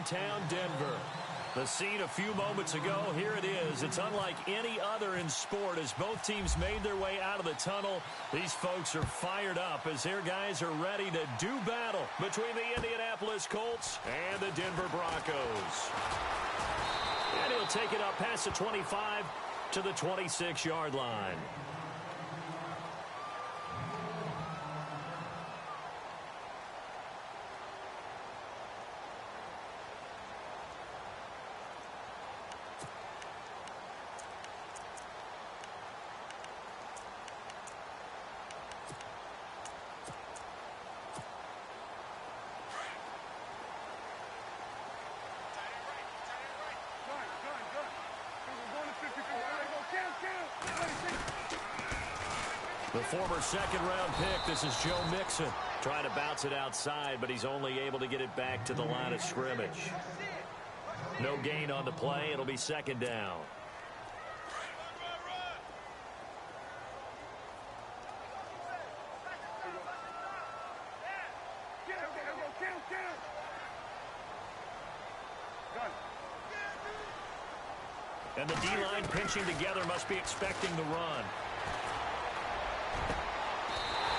downtown Denver. The scene a few moments ago, here it is. It's unlike any other in sport as both teams made their way out of the tunnel. These folks are fired up as their guys are ready to do battle between the Indianapolis Colts and the Denver Broncos. And he'll take it up past the 25 to the 26-yard line. The former second-round pick, this is Joe Mixon. Trying to bounce it outside, but he's only able to get it back to the line of scrimmage. No gain on the play. It'll be second down. And the D-line pinching together must be expecting the run.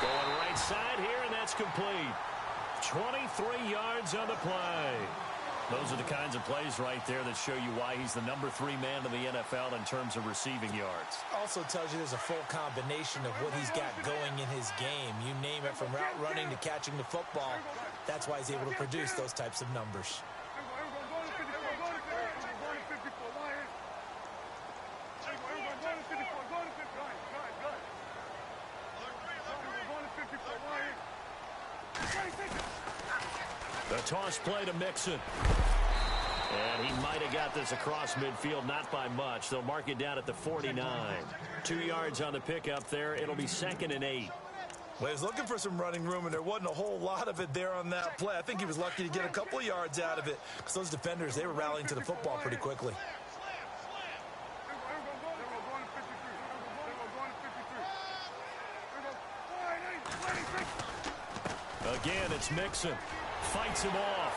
Going right side here, and that's complete. 23 yards on the play. Those are the kinds of plays right there that show you why he's the number 3 man in the NFL in terms of receiving yards. Also tells you there's a full combination of what he's got going in his game. You name it, from route running to catching the football. That's why he's able to produce those types of numbers. The toss play to Mixon. And he might have got this across midfield, not by much. They'll mark it down at the 49. 2 yards on the pickup there. It'll be 2nd and 8. Well, he was looking for some running room, and there wasn't a whole lot of it there on that play. I think he was lucky to get a couple of yards out of it because those defenders, they were rallying to the football pretty quickly. Again, it's Mixon. Fights him off.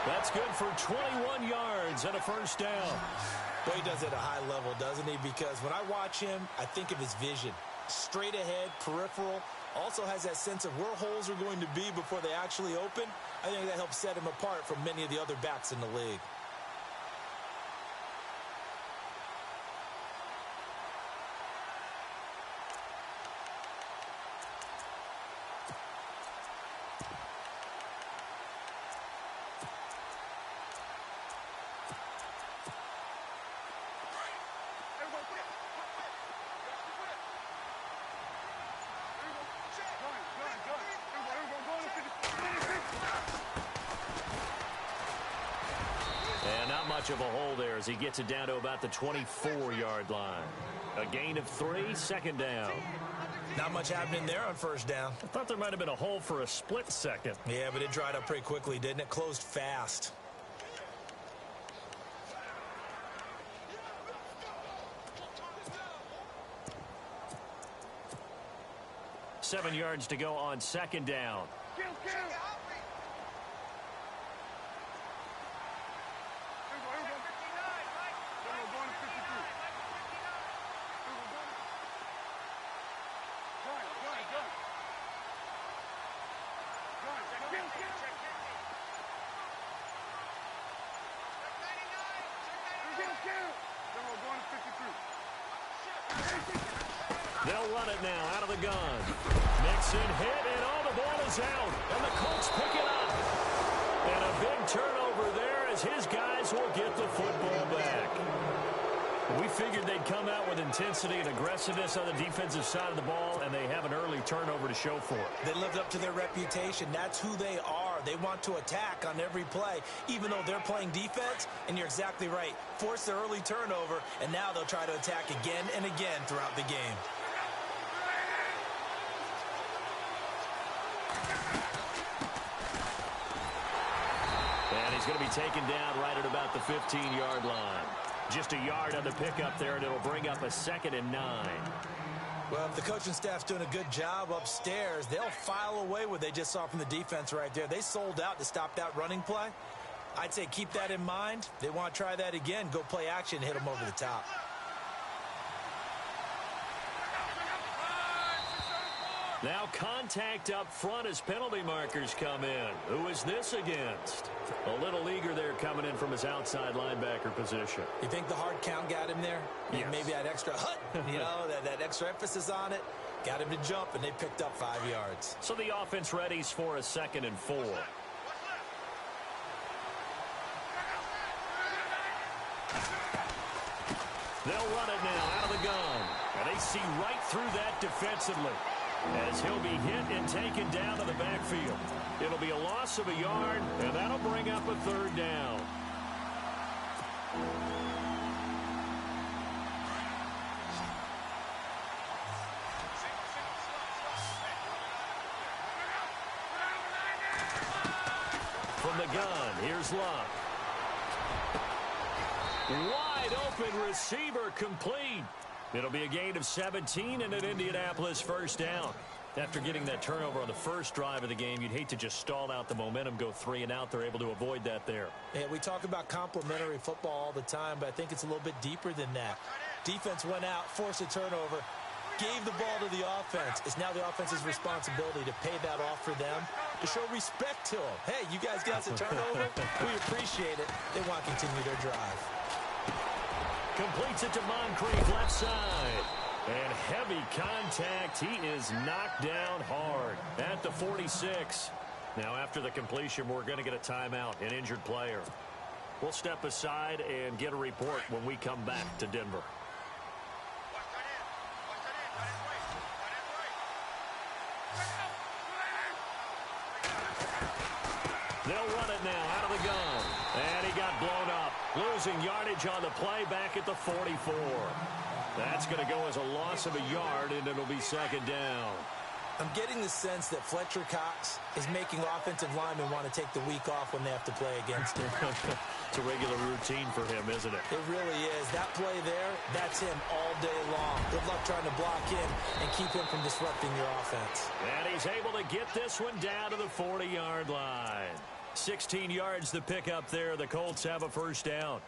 That's good for 21 yards and a first down. Well, he does it at a high level, doesn't he? Because when I watch him, I think of his vision. Straight ahead, peripheral. Also has that sense of where holes are going to be before they actually open. I think that helps set him apart from many of the other backs in the league. Much of a hole there as he gets it down to about the 24-yard line. A gain of 3, 2nd down. Not much happening there on first down. I thought there might have been a hole for a split second. Yeah, but it dried up pretty quickly, didn't it? Closed fast. Seven yards to go on 2nd down. They'll run it now out of the gun. Mixon hit, and all the ball is out. And the Colts pick it up. And a big turnover there as his guys will get the football back. We figured they'd come out with intensity and aggressiveness on the defensive side of the ball, and they have an early turnover to show for it. They lived up to their reputation. That's who they are. They want to attack on every play, even though they're playing defense. And you're exactly right. Force their early turnover, and now they'll try to attack again and again throughout the game. And he's going to be taken down right at about the 15-yard line. Just a yard on the pickup there, and it'll bring up a 2nd and 9. Well, if the coaching staff's doing a good job upstairs, they'll file away what they just saw from the defense right there. They sold out to stop that running play. I'd say keep that in mind. They want to try that again. Go play action, hit them over the top. Now contact up front as penalty markers come in. Who is this against? A little eager there coming in from his outside linebacker position. You think the hard count got him there? Yes. Maybe that extra that extra emphasis on it. Got him to jump, and they picked up 5 yards. So the offense readies for a 2nd and 4. They'll run it now out of the gun. And they see right through that defensively, as he'll be hit and taken down to the backfield. It'll be a loss of a yard, and that'll bring up a 3rd down. From the gun, here's Luck. Wide open receiver complete. It'll be a gain of 17 and an Indianapolis 1st down. After getting that turnover on the first drive of the game, you'd hate to just stall out the momentum, go 3 and out. They're able to avoid that there. Yeah, we talk about complementary football all the time, but I think it's a little bit deeper than that. Defense went out, forced a turnover, gave the ball to the offense. It's now the offense's responsibility to pay that off for them, to show respect to them. Hey, you guys got the turnover? We appreciate it. They want to continue their drive. Completes it to Moncrief, left side. And heavy contact. He is knocked down hard at the 46. Now, after the completion, we're going to get a timeout, an injured player. We'll step aside and get a report when we come back to Denver. They'll run it now out of the gun. And he got blown up. Losing yardage on the play back at the 44. That's going to go as a loss of a yard, and it'll be 2nd down. I'm getting the sense that Fletcher Cox is making offensive linemen want to take the week off when they have to play against him. It's a regular routine for him, isn't it? It really is. That play there, that's him all day long. Good luck trying to block him and keep him from disrupting your offense. And he's able to get this one down to the 40-yard line. 16 yards to pick up there. The Colts have a 1st down.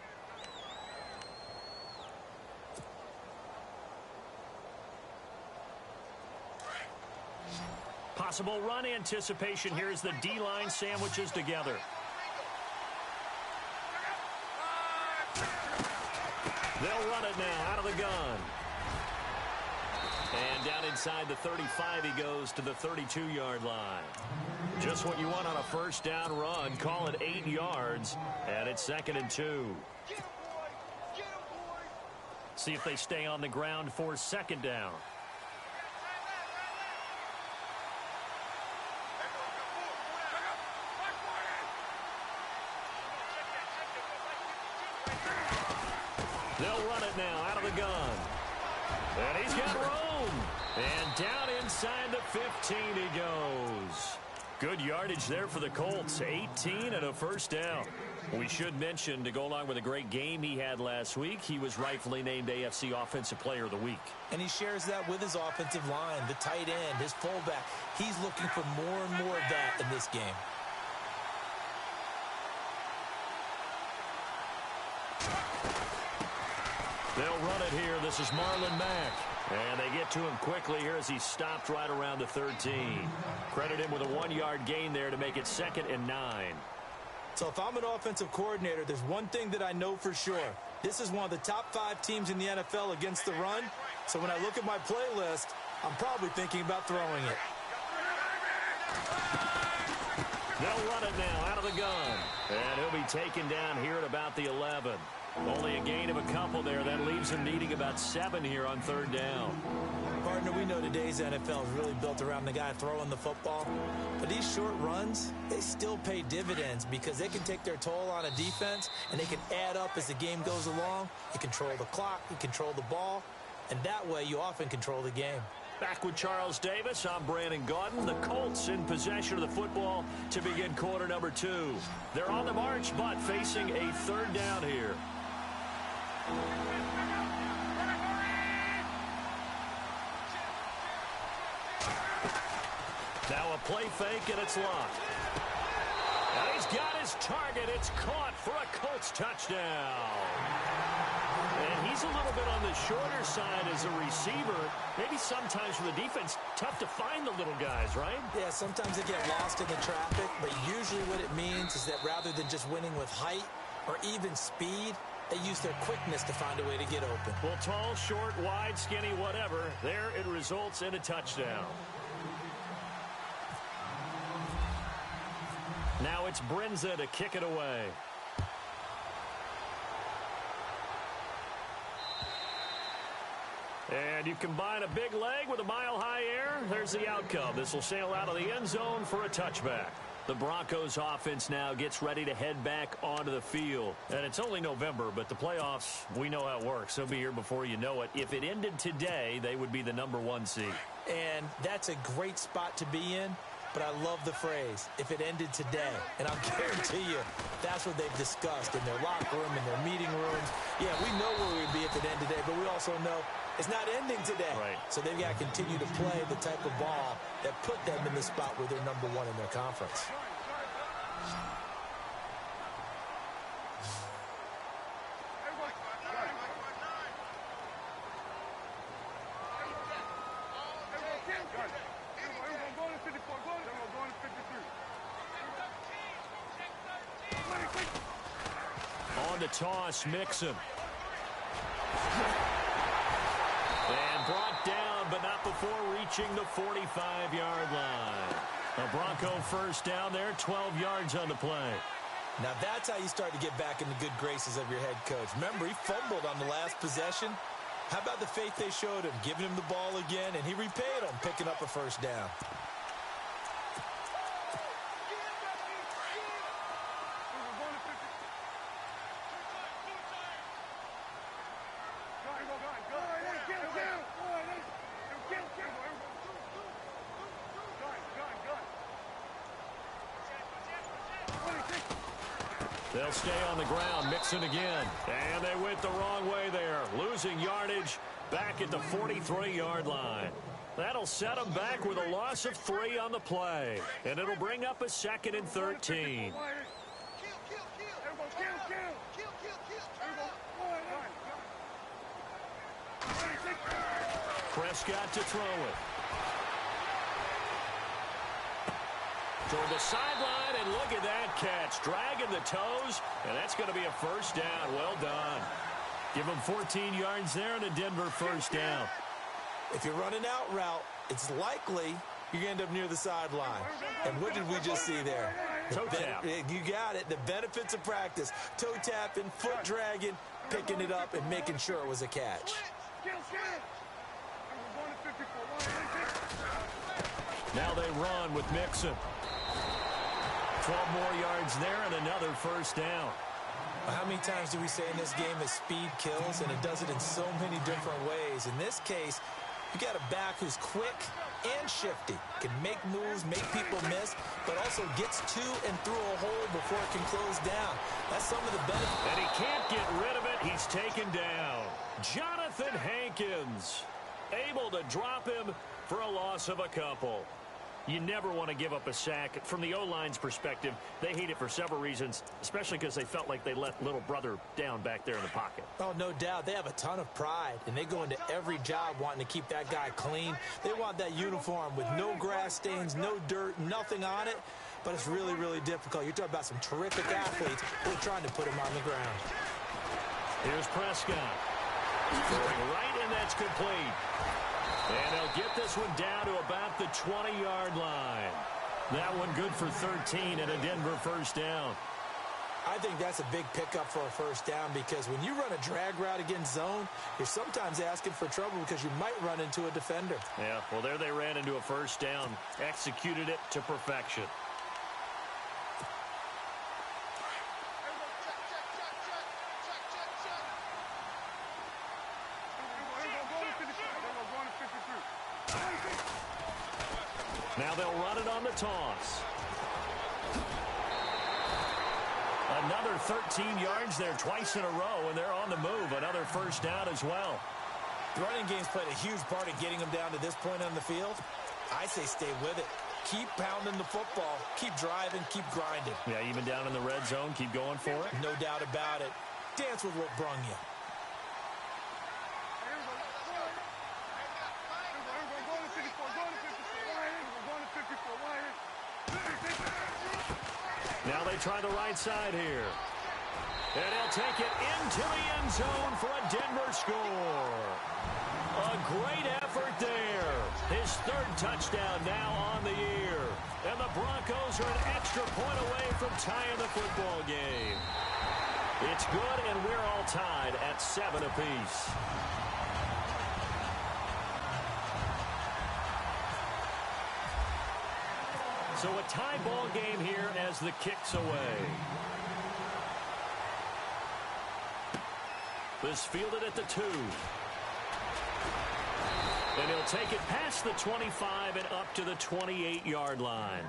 Possible run anticipation here as the D-line sandwiches together. They'll run it now out of the gun. And down inside the 35 he goes to the 32-yard line. Just what you want on a 1st down run. Call it 8 yards. And it's 2nd and 2. See if they stay on the ground for 2nd down. They'll run it now out of the gun. And he's got room. And down inside the 15 he goes. Good yardage there for the Colts. 18 and a 1st down. We should mention, to go along with a great game he had last week, he was rightfully named AFC Offensive Player of the Week. And he shares that with his offensive line, the tight end, his fullback. He's looking for more and more of that in this game. They'll run it here. This is Marlon Mack. And they get to him quickly here as he stopped right around the 13. Credit him with a 1-yard gain there to make it 2nd and 9. So if I'm an offensive coordinator, there's one thing that I know for sure. This is one of the top 5 teams in the NFL against the run. So when I look at my playlist, I'm probably thinking about throwing it. They'll run it now out of the gun. And he'll be taken down here at about the 11. Only a gain of a couple there. That leaves him needing about 7 here on 3rd down. Partner, we know today's NFL is really built around the guy throwing the football. But these short runs, they still pay dividends because they can take their toll on a defense and they can add up as the game goes along. You control the clock, you control the ball, and that way you often control the game. Back with Charles Davis, I'm Brandon Gaudin. The Colts in possession of the football to begin quarter number 2. They're on the march, but facing a 3rd down here. play fake, and it's locked. And he's got his target. It's caught for a Colts touchdown. And he's a little bit on the shorter side as a receiver. Maybe sometimes for the defense, tough to find the little guys, right? Yeah, sometimes they get lost in the traffic, but usually what it means is that rather than just winning with height or even speed, they use their quickness to find a way to get open. Well, tall, short, wide, skinny, whatever, there it results in a touchdown. Now it's Brinza to kick it away. And you combine a big leg with a mile-high air, there's the outcome. This will sail out of the end zone for a touchback. The Broncos offense now gets ready to head back onto the field. And it's only November, but the playoffs, we know how it works. They'll be here before you know it. If it ended today, they would be the #1 seed. And that's a great spot to be in. But I love the phrase, if it ended today. And I'll guarantee you, that's what they've discussed in their locker room, in their meeting rooms. Yeah, we know where we'd be if it ended today, but we also know it's not ending today. Right. So they've got to continue to play the type of ball that put them in the spot where they're #1 in their conference. On the toss, Mixon. And brought down, but not before reaching the 45-yard line. A Bronco first down there, 12 yards on the play. Now that's how you start to get back in the good graces of your head coach. Remember, he fumbled on the last possession. How about the faith they showed him, giving him the ball again, and he repaid them, picking up a first down. They'll stay on the ground, Mixon again. And they went the wrong way there, losing yardage back at the 43-yard line. That'll set them back with a loss of 3 on the play. And it'll bring up a 2nd and 13. Prescott to throw it. Toward the sideline, and look at that catch. Dragging the toes, and that's going to be a first down. Well done. Give them 14 yards there and a Denver first down. If you're running out route, it's likely you're going to end up near the sideline. And what did we just see there? Toe tap. You got it. The benefits of practice. Toe tapping, foot dragging, picking it up, and making sure it was a catch. Now they run with Mixon. 12 more yards there and another first down. How many times do we say in this game that speed kills, and it does it in so many different ways? In this case, you got a back who's quick and shifty, can make moves, make people miss, but also gets to and through a hole before it can close down. That's some of the benefits. And he can't get rid of it. He's taken down. Jonathan Hankins able to drop him for a loss of a couple. You never want to give up a sack. From the O-line's perspective, they hate it for several reasons, especially because they felt like they let little brother down back there in the pocket. Oh, no doubt. They have a ton of pride, and they go into every job wanting to keep that guy clean. They want that uniform with no grass stains, no dirt, nothing on it, but it's really, really difficult. You're talking about some terrific athletes who are trying to put him on the ground. Here's Prescott. Throwing right, and that's complete. And they'll get this one down to about the 20-yard line. That one good for 13 and a Denver first down. I think that's a big pickup for a first down because when you run a drag route against zone, you're sometimes asking for trouble because you might run into a defender. Yeah, well, there they ran into a first down. Executed it to perfection. Now they'll run it on the toss. Another 13 yards there twice in a row, and they're on the move. Another first down as well. The running game's played a huge part in getting them down to this point on the field. I say stay with it. Keep pounding the football. Keep driving. Keep grinding. Yeah, even down in the red zone, keep going for it. No doubt about it. Dance with what brung you. Now they try the right side here. And he'll take it into the end zone for a Denver score. A great effort there. His third touchdown now on the year. And the Broncos are an extra point away from tying the football game. It's good, and we're all tied at 7 apiece. So a tie ball game here as the kick's away. This fielded at the 2. And he'll take it past the 25 and up to the 28-yard line.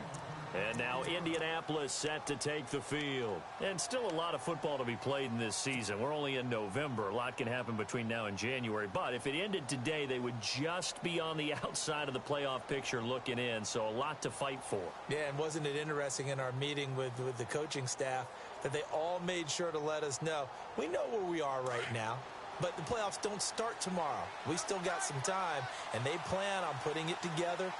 And now Indianapolis set to take the field. And still a lot of football to be played in this season. We're only in November. A lot can happen between now and January. But if it ended today, they would just be on the outside of the playoff picture looking in. So a lot to fight for. Yeah, and wasn't it interesting in our meeting with the coaching staff that they all made sure to let us know, we know where we are right now, but the playoffs don't start tomorrow. We still got some time, and they plan on putting it together,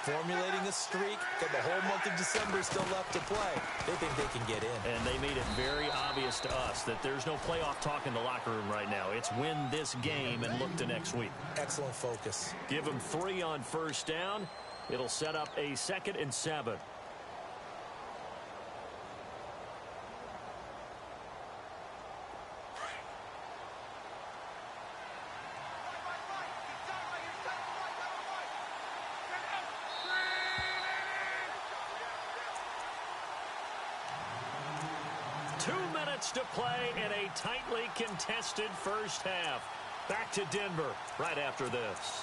formulating a streak, that the whole month of December is still left to play. They think they can get in. And they made it very obvious to us that there's no playoff talk in the locker room right now. It's win this game and look to next week. Excellent focus. Give them 3 on first down. It'll set up a 2nd and 7. To play in a tightly contested first half. Back to Denver right after this.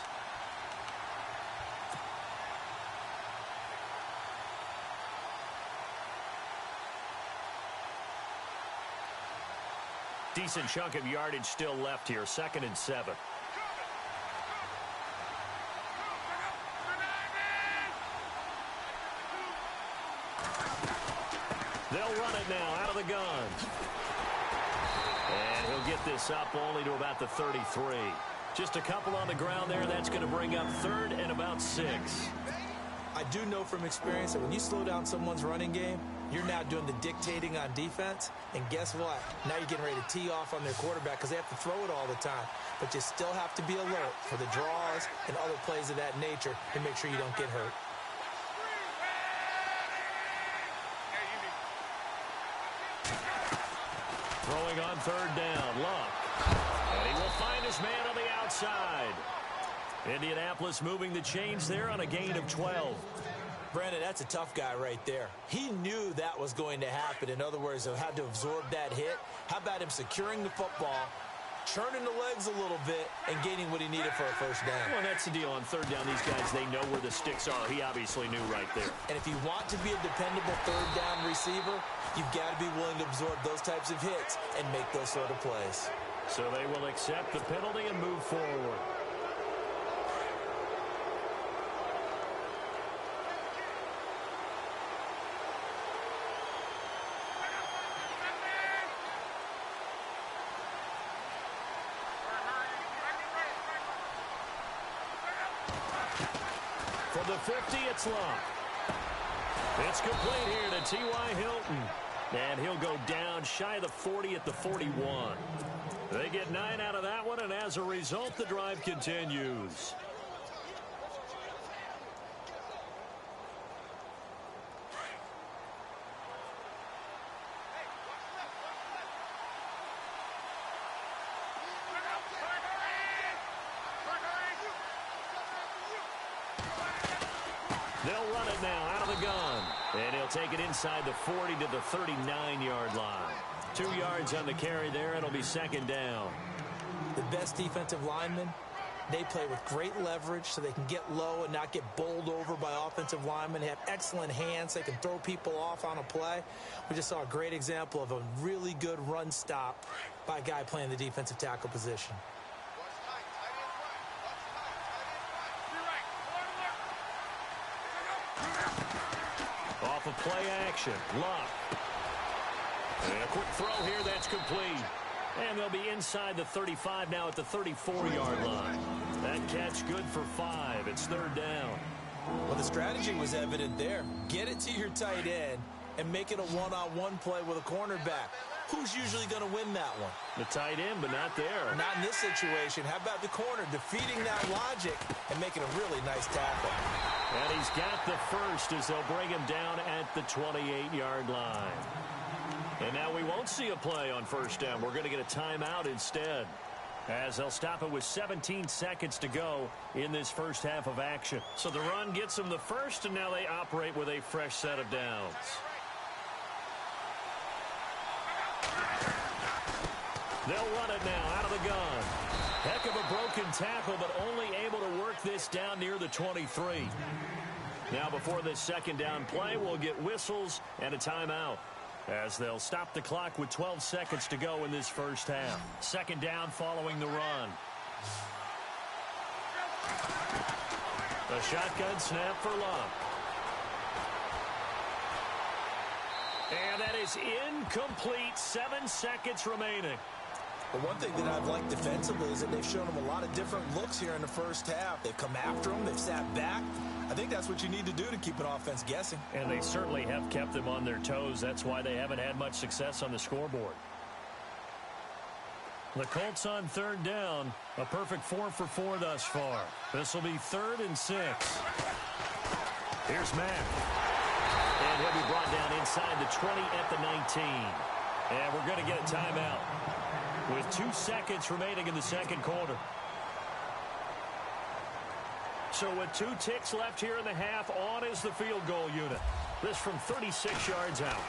Decent chunk of yardage still left here. 2nd and 7. They'll run it now out of the gun. And he'll get this up only to about the 33. Just a couple on the ground there. That's going to bring up 3rd and about 6. I do know from experience that when you slow down someone's running game, you're now doing the dictating on defense. And guess what? Now you're getting ready to tee off on their quarterback because they have to throw it all the time. But you still have to be alert for the draws and other plays of that nature to make sure you don't get hurt. Throwing on 3rd down, Luck. And he will find his man on the outside. Indianapolis moving the chains there on a gain of 12. Brandon, that's a tough guy right there. He knew that was going to happen. In other words, he had to absorb that hit. How about him securing the football, churning the legs a little bit, and gaining what he needed for a first down? Well, that's the deal. On 3rd down, these guys, they know where the sticks are. He obviously knew right there. And if you want to be a dependable 3rd down receiver, you've got to be willing to absorb those types of hits and make those sort of plays. So they will accept the penalty and move forward. From the 50, it's Luck. It's complete here to T.Y. Hilton. And he'll go down shy of the 40 at the 41. They get 9 out of that one, and as a result, the drive continues. They'll run it now out of the gun. And he'll take it inside the 40 to the 39-yard line. 2 yards on the carry there. It'll be 2nd down. The best defensive linemen, they play with great leverage so they can get low and not get bowled over by offensive linemen. They have excellent hands. They can throw people off on a play. We just saw a great example of a really good run stop by a guy playing the defensive tackle position. play action. Luck. And a quick throw here that's complete. And they'll be inside the 35 now at the 34-yard line. That catch good for 5. It's third down. Well, the strategy was evident there. Get it to your tight end and make it a one-on-one play with a cornerback. Who's usually going to win that one? The tight end, but not there. Not in this situation. How about the corner defeating that logic and making a really nice tackle? And he's got the first as they'll bring him down at the 28-yard line. And now we won't see a play on first down. We're going to get a timeout instead, as they'll stop it with 17 seconds to go in this first half of action. So the run gets them the first, and now they operate with a fresh set of downs. They'll run it now out of the gun. Heck of a broken tackle, but only able to work this down near the 23. Now before this second down play, we'll get whistles and a timeout, as they'll stop the clock with 12 seconds to go in this first half. Second down following the run. A shotgun snap for Luck. And that is incomplete. 7 seconds remaining. But one thing that I've liked defensively is that they've shown them a lot of different looks here in the first half. They've come after them. They've sat back. I think that's what you need to do to keep an offense guessing. And they certainly have kept them on their toes. That's why they haven't had much success on the scoreboard. The Colts on third down. A perfect 4 for 4 thus far. This will be 3rd and 6. Here's Mack. And he'll be brought down inside the 20 at the 19. And we're going to get a timeout with 2 seconds remaining in the second quarter. So with 2 ticks left here in the half, on is the field goal unit. This from 36 yards out.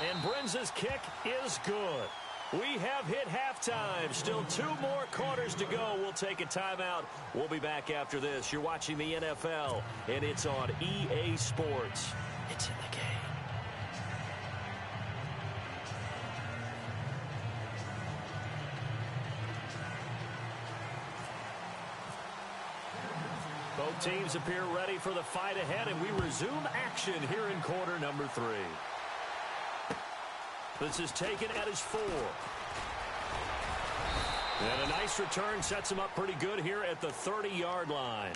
And Brenza's kick is good. We have hit halftime. Still 2 more quarters to go. We'll take a timeout. We'll be back after this. You're watching the NFL, and it's on EA Sports. It's in the game. Both teams appear ready for the fight ahead, and we resume action here in quarter number 3. This is taken at his 4. And a nice return sets him up pretty good here at the 30-yard line.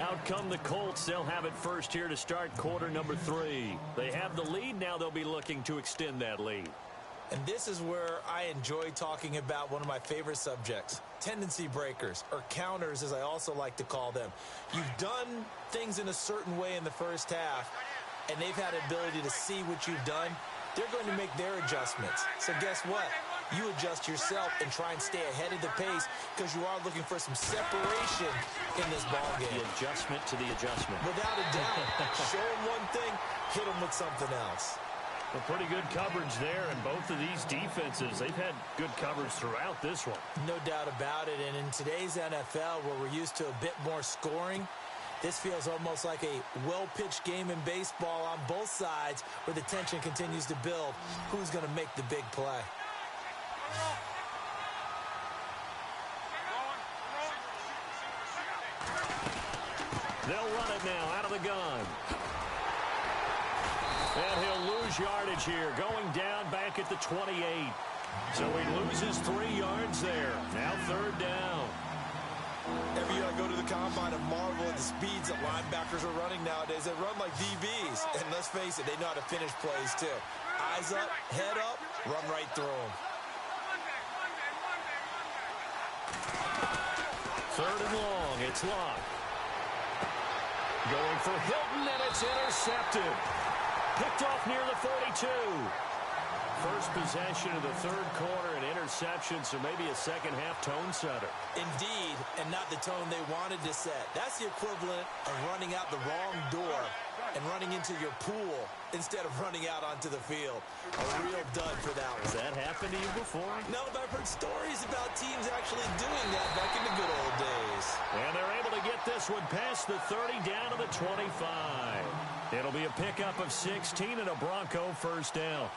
Out come the Colts. They'll have it first here to start quarter number 3. They have the lead. Now they'll be looking to extend that lead. And this is where I enjoy talking about one of my favorite subjects, tendency breakers, or counters as I also like to call them. You've done things in a certain way in the first half, and they've had the ability to see what you've done. They're going to make their adjustments. So guess what? You adjust yourself and try and stay ahead of the pace because you are looking for some separation in this ball game. The adjustment to the adjustment. Without a doubt. Show them one thing, hit them with something else. A pretty good coverage there, and both of these defenses, they've had good coverage throughout this one. No doubt about it, and in today's NFL, where we're used to a bit more scoring, this feels almost like a well-pitched game in baseball on both sides where the tension continues to build. Who's going to make the big play? They'll run it now out of the gun. And he'll lose yardage here, going down back at the 28. So he loses 3 yards there. Now third down. Every year I go to the combine and marvel at the speeds that linebackers are running nowadays. They run like DBs. And let's face it, they know how to finish plays too. Eyes up, head up, run right through them. Third and long, it's Luck. Going for Hilton, and it's intercepted. Picked off near the 42. First possession of the third quarter, an interception, so maybe a second-half tone setter. Indeed, and not the tone they wanted to set. That's the equivalent of running out the wrong door and running into your pool instead of running out onto the field. A real dud for that one. Has that happened to you before? No, but I've heard stories about teams actually doing that back in the good old days. And they're able to get this one past the 30 down to the 25. It'll be a pickup of 16 and a Bronco first down.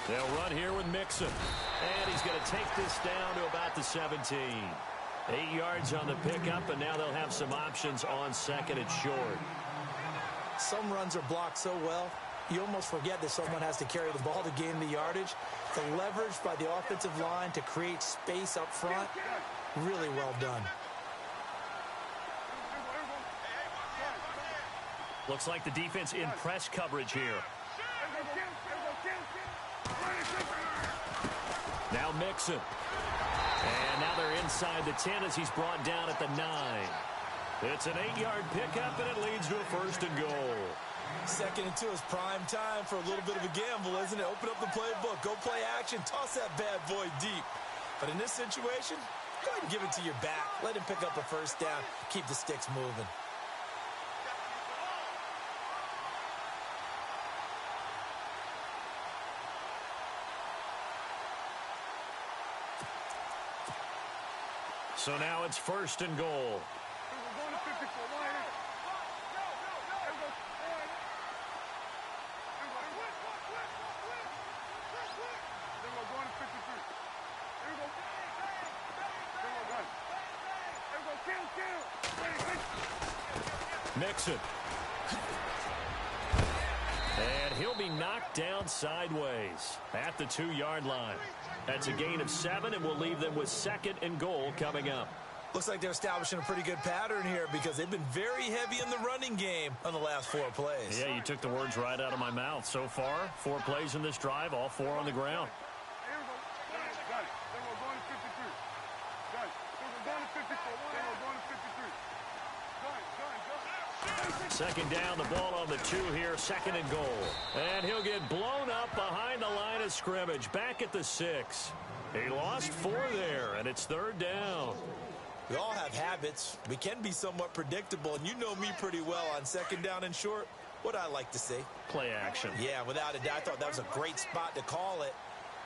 They'll run here with Mixon. And he's going to take this down to about the 17. 8 yards on the pickup, and now they'll have some options on second and short. Some runs are blocked so well, you almost forget that someone has to carry the ball to gain the yardage. The leverage by the offensive line to create space up front, really well done. Looks like the defense in press coverage here. Now Mixon. And now they're inside the 10 as he's brought down at the 9. It's an 8-yard pickup, and it leads to a first and goal. 2nd and 2 is prime time for a little bit of a gamble, isn't it? Open up the playbook, go play action, toss that bad boy deep. But in this situation, go ahead and give it to your back. Let him pick up a first down, keep the sticks moving. So now it's first and goal. Mixon. And he'll be knocked down sideways at the 2-yard line. That's a gain of 7, and we'll leave them with second and goal coming up. Looks like they're establishing a pretty good pattern here because they've been very heavy in the running game on the last 4 plays. Yeah, you took the words right out of my mouth. So far, 4 plays in this drive, all 4 on the ground. Second down, the ball on the 2 here, second and goal. And he'll get blown up behind the line of scrimmage, back at the 6. He lost 4 there, and it's third down. We all have habits. We can be somewhat predictable, and you know me pretty well on second down and short. What I like to see? Play action. Yeah, without a doubt. I thought that was a great spot to call it.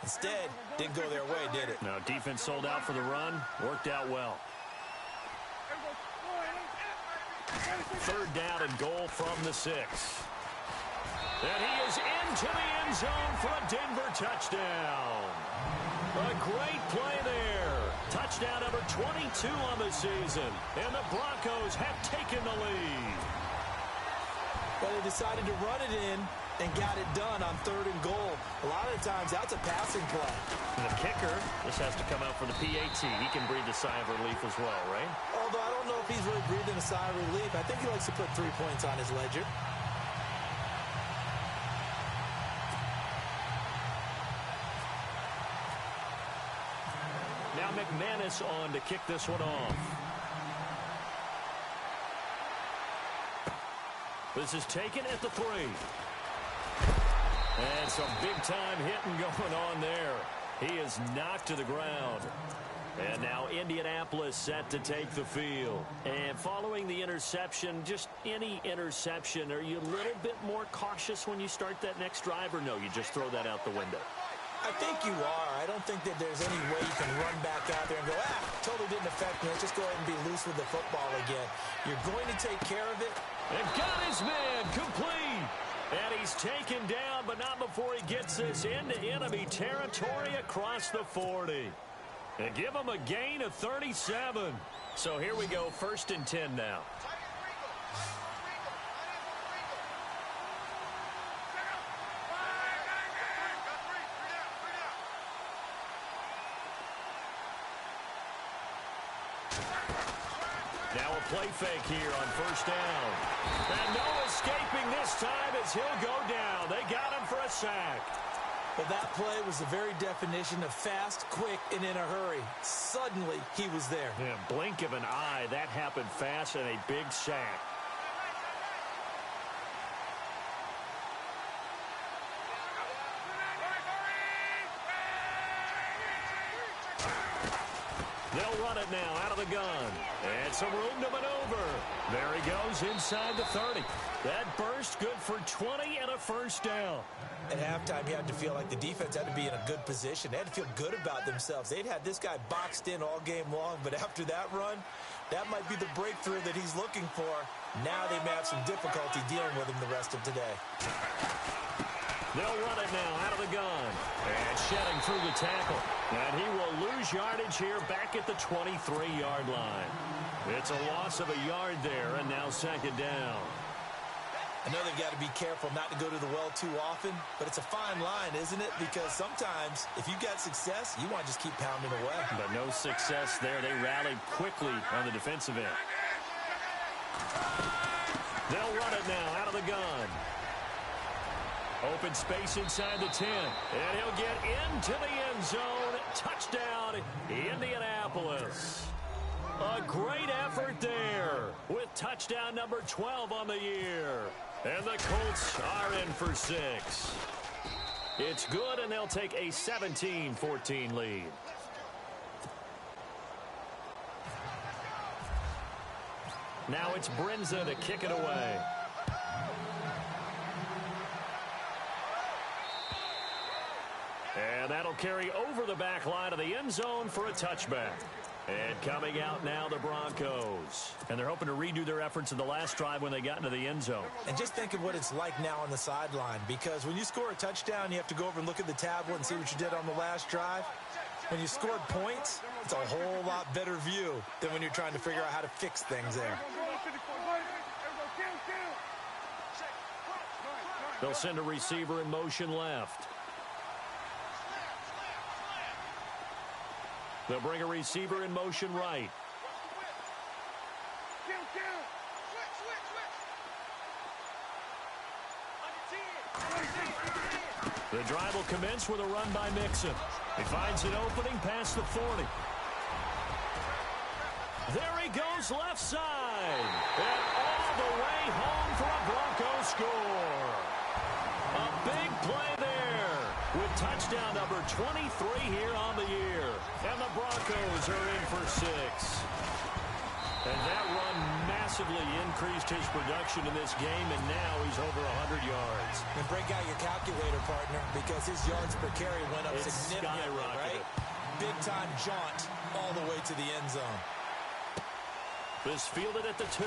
Instead, didn't go their way, did it? No, defense sold out for the run. Worked out well. Third down and goal from the 6. And he is into the end zone for a Denver touchdown. A great play there. Touchdown number 22 on the season. And the Broncos have taken the lead. Well, they decided to run it in and got it done on third and goal. A lot of times, that's a passing play. And the kicker, this has to come out for the PAT. He can breathe a sigh of relief as well, right? Although I don't know if he's really breathing a sigh of relief. I think he likes to put 3 points on his ledger. Now McManus on to kick this one off. This is taken at the 3. And some big-time hitting going on there. He is knocked to the ground. And now Indianapolis set to take the field. And following the interception, just any interception, are you a little bit more cautious when you start that next drive, or no, you just throw that out the window? I think you are. I don't think that there's any way you can run back out there and go, totally didn't affect me. Let's just go ahead and be loose with the football again. You're going to take care of it. And got his man complete. And he's taken down, but not before he gets this into enemy territory across the 40. And give him a gain of 37. So here we go, first and 10 now. Now a play fake here on first down. And no escaping this time as he'll go down. They got him for a sack. Well, that play was the very definition of fast, quick, and in a hurry. Suddenly, he was there. Yeah, blink of an eye. That happened fast and a big sack. They'll run it now out of the gun. And some room to maneuver. There he goes inside the 30. That burst good for 20 and a first down. At halftime, you had to feel like the defense had to be in a good position. They had to feel good about themselves. They'd had this guy boxed in all game long, but after that run, that might be the breakthrough that he's looking for. Now they may have some difficulty dealing with him the rest of today. They'll run it now out of the gun. shedding through the tackle. And he will lose yardage here back at the 23-yard line. It's a loss of a yard there, and now second down. I know they've got to be careful not to go to the well too often, but it's a fine line, isn't it? Because sometimes, if you've got success, you want to just keep pounding away. But no success there. They rallied quickly on the defensive end. They'll run it now out of the gun. Open space inside the 10. And he'll get into the end zone. Touchdown, Indianapolis. A great effort there with touchdown number 12 on the year. And the Colts are in for 6. It's good, and they'll take a 17-14 lead. Now it's Brinza to kick it away. And that'll carry over the back line of the end zone for a touchback. And coming out now, the Broncos. And they're hoping to redo their efforts in the last drive when they got into the end zone. And just think of what it's like now on the sideline, because when you score a touchdown, you have to go over and look at the tablet and see what you did on the last drive. When you scored points, it's a whole lot better view than when you're trying to figure out how to fix things there. They'll send a receiver in motion left. They'll bring a receiver in motion right. The drive will commence with a run by Mixon. He finds an opening past the 40. There he goes left side. And all the way home for a Broncos score. A big play there with touchdown number 23 here on the year. And the Broncos are in for 6. And that run massively increased his production in this game, and now he's over 100 yards. And break out your calculator, partner, because his yards per carry went up significantly, right? Big-time jaunt all the way to the end zone. This fielded at the 2.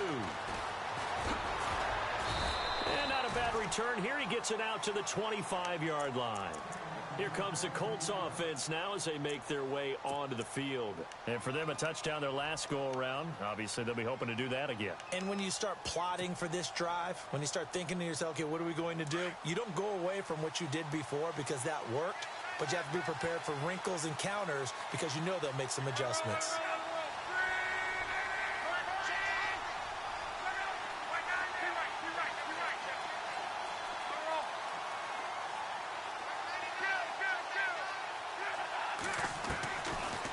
And not a bad return here. He gets it out to the 25-yard line. Here comes the Colts offense now as they make their way onto the field. And for them, a touchdown their last go-around. Obviously, they'll be hoping to do that again. And when you start plotting for this drive, when you start thinking to yourself, okay, what are we going to do? You don't go away from what you did before because that worked, but you have to be prepared for wrinkles and counters because you know they'll make some adjustments.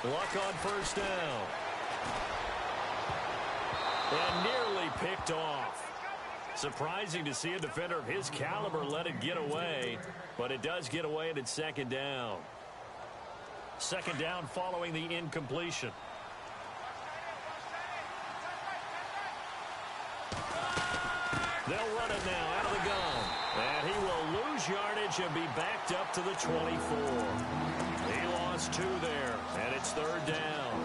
Luck on first down. And nearly picked off. Surprising to see a defender of his caliber let it get away, but it does get away and it's second down. Second down following the incompletion. They'll run it now out of the gun. And he will lose yardage and be backed up to the 24. He lost 2 there, and it's third down.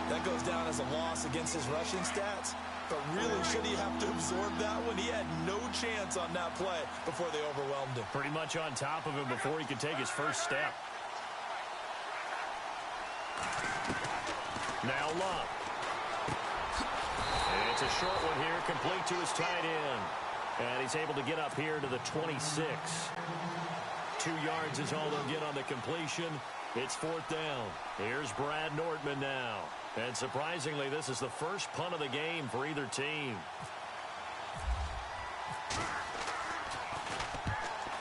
That goes down as a loss against his rushing stats, but really should he have to absorb that one? He had no chance on that play before they overwhelmed him. Pretty much on top of him before he could take his first step. Now Luck. And it's a short one here, complete to his tight end. And he's able to get up here to the 26. 2 yards is all they'll get on the completion. It's fourth down. Here's Brad Nordman now. And surprisingly, this is the first punt of the game for either team.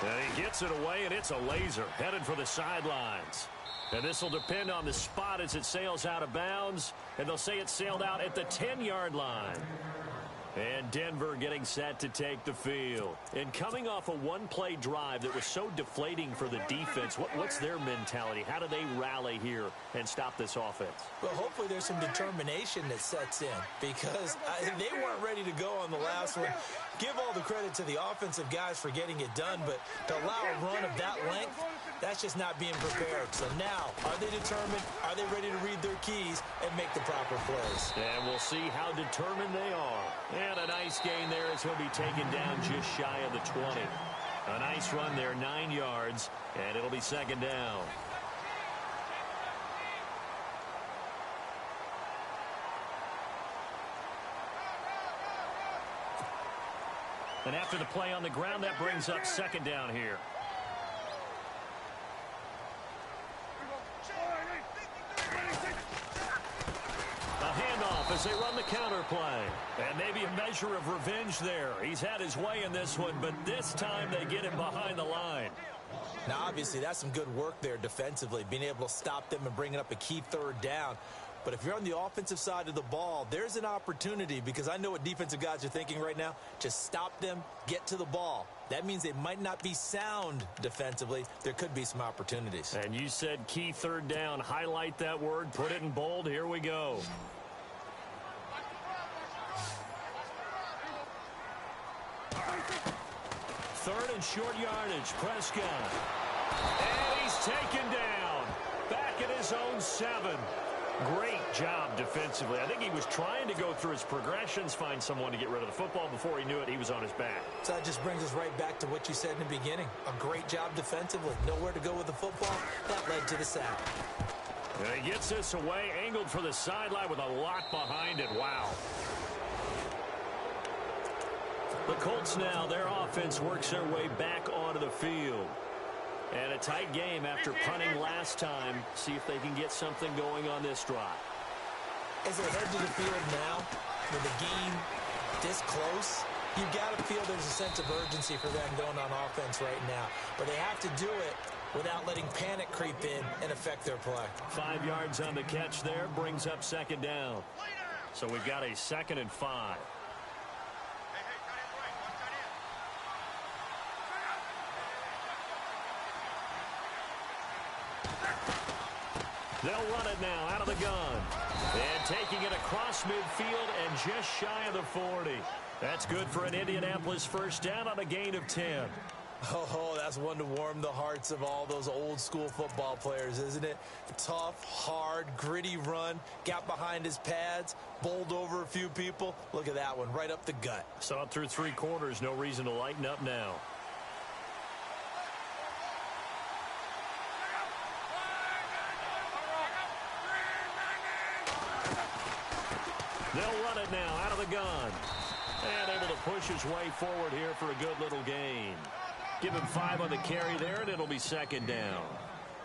And he gets it away, and it's a laser headed for the sidelines. And this will depend on the spot as it sails out of bounds. And they'll say it sailed out at the 10-yard line. And Denver getting set to take the field. And coming off a one-play drive that was so deflating for the defense, what's their mentality? How do they rally here and stop this offense? Well, hopefully there's some determination that sets in because they weren't ready to go on the last one. Give all the credit to the offensive guys for getting it done, but to allow a run of that length, that's just not being prepared. So now, are they determined? Are they ready to read their keys and make the proper plays? And we'll see how determined they are. And a nice gain there as he'll be taken down just shy of the 20. A nice run there, 9 yards, and it'll be second down. And after the play on the ground, that brings up second down here. A handoff as they run the counter play. And maybe a measure of revenge there. He's had his way in this one, but this time they get him behind the line. Now, obviously, that's some good work there defensively, being able to stop them and bringing up a key third down. But if you're on the offensive side of the ball, there's an opportunity, because I know what defensive guys are thinking right now. Just stop them, get to the ball. That means they might not be sound defensively. There could be some opportunities. And you said key third down. Highlight that word. Put it in bold. Here we go. Third and short yardage. Prescott. And he's taken down. Back at his own 7. Great job defensively. I think he was trying to go through his progressions, find someone to get rid of the football. Before he knew it, he was on his back. So that just brings us right back to what you said in the beginning. A great job defensively. Nowhere to go with the football. That led to the sack. And he gets this away, angled for the sideline with a lot behind it. Wow. The Colts now, their offense works their way back onto the field. And a tight game after punting last time. See if they can get something going on this drive. As they head to the field now, with the game this close, you've got to feel there's a sense of urgency for them going on offense right now. But they have to do it without letting panic creep in and affect their play. 5 yards on the catch there, brings up second down. So we've got a 2nd and 5. They'll run it now out of the gun. And taking it across midfield and just shy of the 40. That's good for an Indianapolis first down on a gain of 10. Oh, that's one to warm the hearts of all those old school football players, isn't it? Tough, hard, gritty run. Got behind his pads, bowled over a few people. Look at that one, right up the gut. Saw it through 3 quarters. No reason to lighten up now. They'll run it now out of the gun. And able to push his way forward here for a good little gain. Give him 5 on the carry there, and it'll be second down.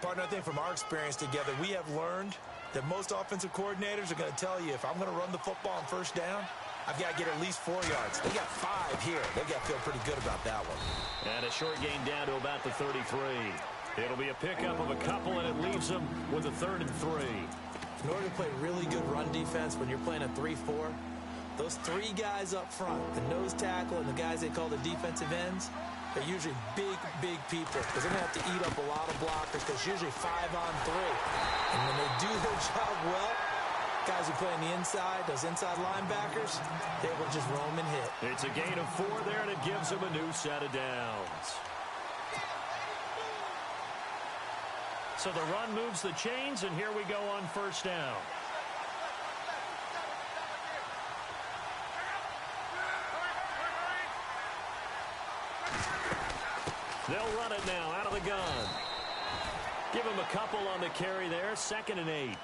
Partner, I think from our experience together, we have learned that most offensive coordinators are going to tell you, if I'm going to run the football on first down, I've got to get at least 4 yards. They got 5 here. They got to feel pretty good about that one. And a short gain down to about the 33. It'll be a pickup of a couple, and it leaves them with a 3rd and 3. In order to play really good run defense when you're playing a 3-4, those 3 guys up front, the nose tackle and the guys they call the defensive ends, they're usually big, big people, because they're going to have to eat up a lot of blockers, because usually 5 on 3. And when they do their job well, guys who play on the inside, those inside linebackers, they will just roam and hit. It's a gain of 4 there, and it gives them a new set of downs. So the run moves the chains, and here we go on first down. They'll run it now out of the gun. Give him a couple on the carry there, 2nd and 8.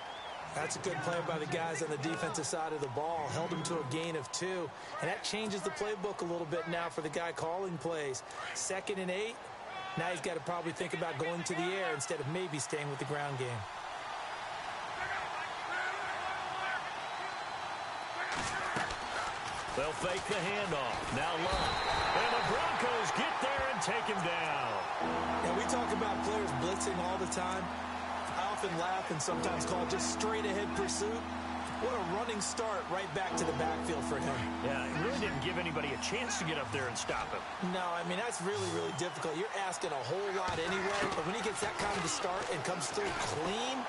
That's a good play by the guys on the defensive side of the ball. Held him to a gain of 2. And that changes the playbook a little bit now for the guy calling plays. 2nd and 8. Now he's got to probably think about going to the air instead of maybe staying with the ground game. They'll fake the handoff. Now Love. And the Broncos get there and take him down. And we talk about players blitzing all the time. I often laugh and sometimes call it just straight-ahead pursuit. What a running start right back to the backfield for him. Yeah, it really didn't give anybody a chance to get up there and stop him. No, I mean, that's really, really difficult. You're asking a whole lot anyway, but when he gets that kind of a start and comes through clean,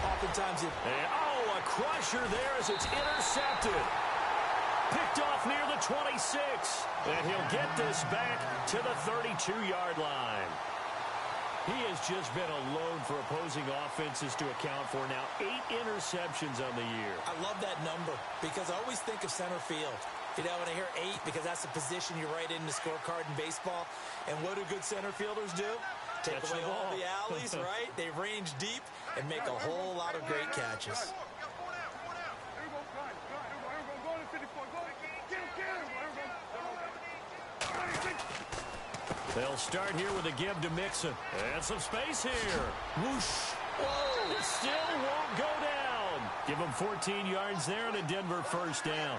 oftentimes it... And, oh, a crusher there as it's intercepted. Picked off near the 26. And he'll get this back to the 32-yard line. He has just been a load for opposing offenses to account for now. 8 interceptions on the year. I love that number because I always think of center field. You know, when I hear 8, because that's the position you write in the scorecard in baseball. And what do good center fielders do? Take away all the alleys, right? They range deep and make a whole lot of great catches. They'll start here with a give to Mixon. And some space here. Whoosh. Whoa. It still won't go down. Give him 14 yards there and a Denver first down.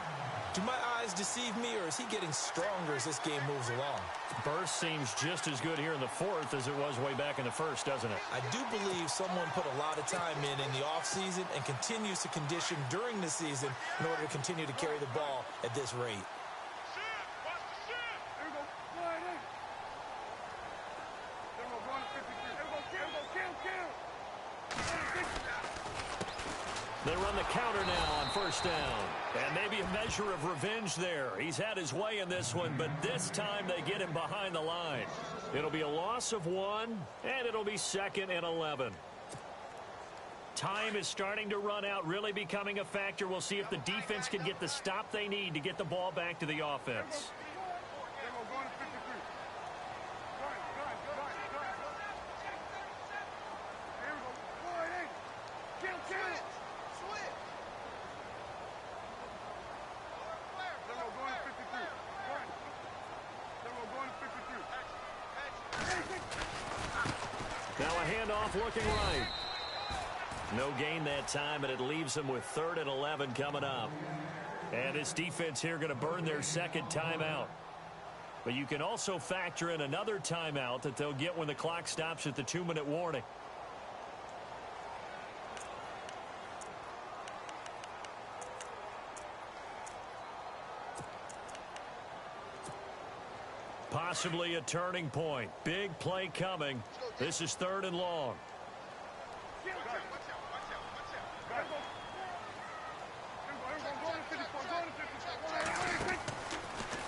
Do my eyes deceive me, or is he getting stronger as this game moves along? Burst seems just as good here in the fourth as it was way back in the first, doesn't it? I do believe someone put a lot of time in the offseason and continues to condition during the season in order to continue to carry the ball at this rate. They run the counter now on first down. And maybe a measure of revenge there. He's had his way in this one, but this time they get him behind the line. It'll be a loss of 1, and it'll be 2nd and 11. Time is starting to run out, really becoming a factor. We'll see if the defense can get the stop they need to get the ball back to the offense. Now a handoff looking right. No gain that time, and it leaves them with 3rd and 11 coming up. And this defense here going to burn their second timeout. But you can also factor in another timeout that they'll get when the clock stops at the 2-minute warning. Possibly a turning point. Big play coming. This is 3rd and long.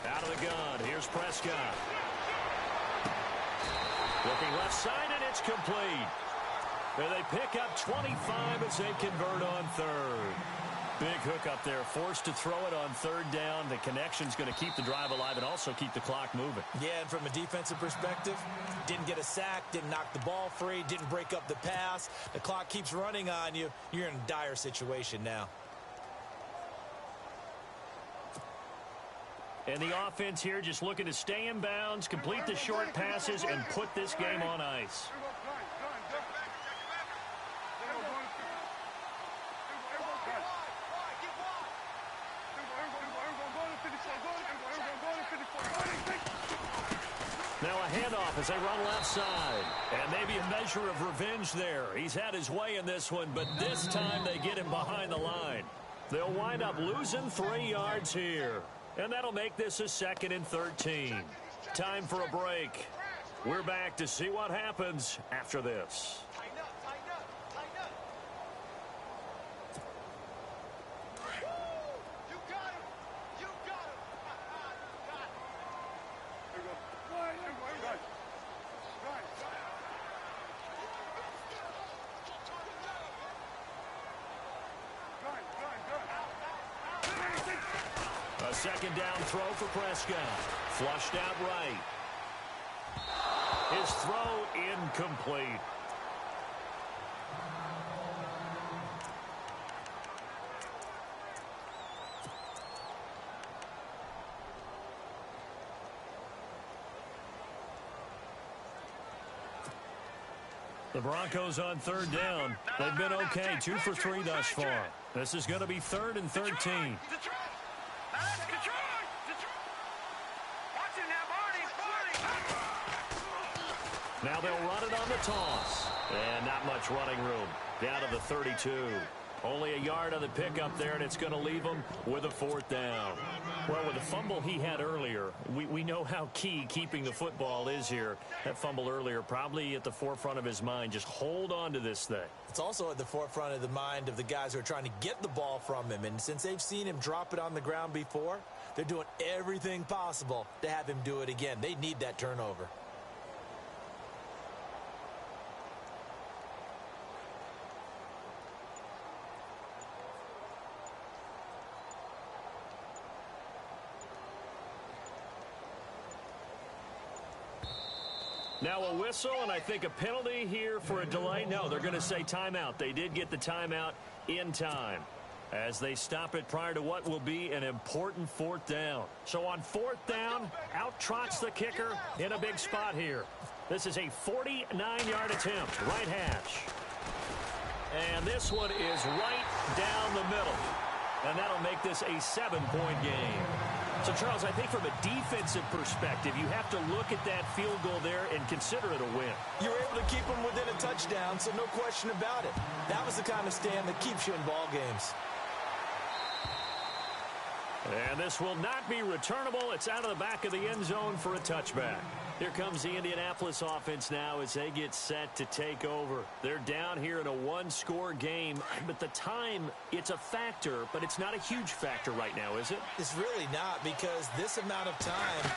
Out of the gun. Here's Prescott. Looking left side, and it's complete. And they pick up 25 as they convert on 3rd. Big hook up there, forced to throw it on 3rd down. The connection's going to keep the drive alive and also keep the clock moving. Yeah, and from a defensive perspective, didn't get a sack, didn't knock the ball free, didn't break up the pass. The clock keeps running on you. You're in a dire situation now. And the offense here just looking to stay in bounds, complete the short passes, and put this game on ice. Now a handoff as they run left side. And maybe a measure of revenge there. He's had his way in this one, but this time they get him behind the line. They'll wind up losing 3 yards here. And that'll make this a 2nd and 13. Time for a break. We're back to see what happens after this. A 2nd down throw for Prescott. Flushed out right. His throw incomplete. The Broncos on 3rd down. They've been okay, 2 for 3 thus far. This is going to be 3rd and 13. Now they'll run it on the toss. And not much running room. Down to the 32. Only a yard on the pickup there, and it's going to leave them with a 4th down. Well, with the fumble he had earlier, we know how key keeping the football is here. That fumble earlier probably at the forefront of his mind. Just hold on to this thing. It's also at the forefront of the mind of the guys who are trying to get the ball from him. And since they've seen him drop it on the ground before, they're doing everything possible to have him do it again. They need that turnover. Now a whistle, and I think a penalty here for a delay. No, they're going to say timeout. They did get the timeout in time as they stop it prior to what will be an important fourth down. So on fourth down, out trots the kicker in a big spot here. This is a 49-yard attempt, right hash. And this one is right down the middle. And that'll make this a 7-point game. So, Charles, I think from a defensive perspective, you have to look at that field goal there and consider it a win. You were able to keep them within a touchdown, so no question about it. That was the kind of stand that keeps you in ball games. And this will not be returnable. It's out of the back of the end zone for a touchback. Here comes the Indianapolis offense now as they get set to take over. They're down here in a one-score game, but the time, it's a factor, but it's not a huge factor right now, is it? It's really not, because this amount of time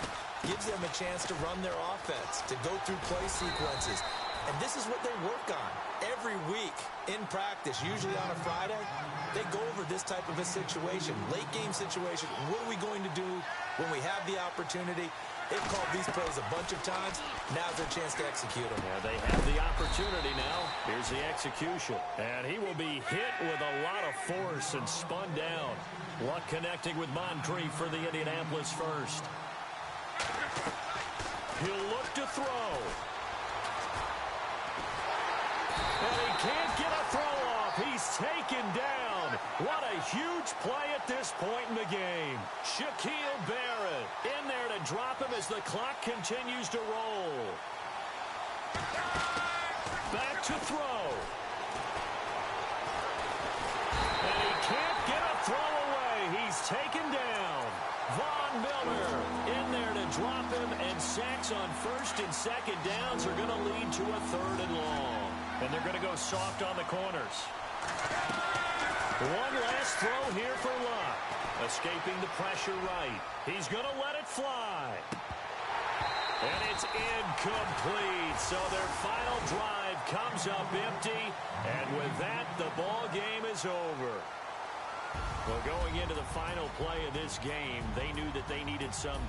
gives them a chance to run their offense, to go through play sequences. And this is what they work on every week in practice, usually on a Friday. They go over this type of a situation, late-game situation. What are we going to do when we have the opportunity? They've called these plays a bunch of times. Now's their chance to execute them. Yeah, they have the opportunity now. Here's the execution. And he will be hit with a lot of force and spun down. Luck connecting with Moncrief for the Indianapolis first. He'll look to throw. And he can't get a throw off. He's taken down. What a huge play at this point in the game. Shaquille Barrett in there to drop him as the clock continues to roll. Back to throw. And he can't get a throw away. He's taken down. Von Miller in there to drop him, and sacks on first and second downs are going to lead to a third and long. And they're going to go soft on the corners. One last throw here for Luck. Escaping the pressure right. He's going to let it fly. And it's incomplete. So their final drive comes up empty. And with that, the ball game is over. Well, going into the final play of this game, they knew that they needed some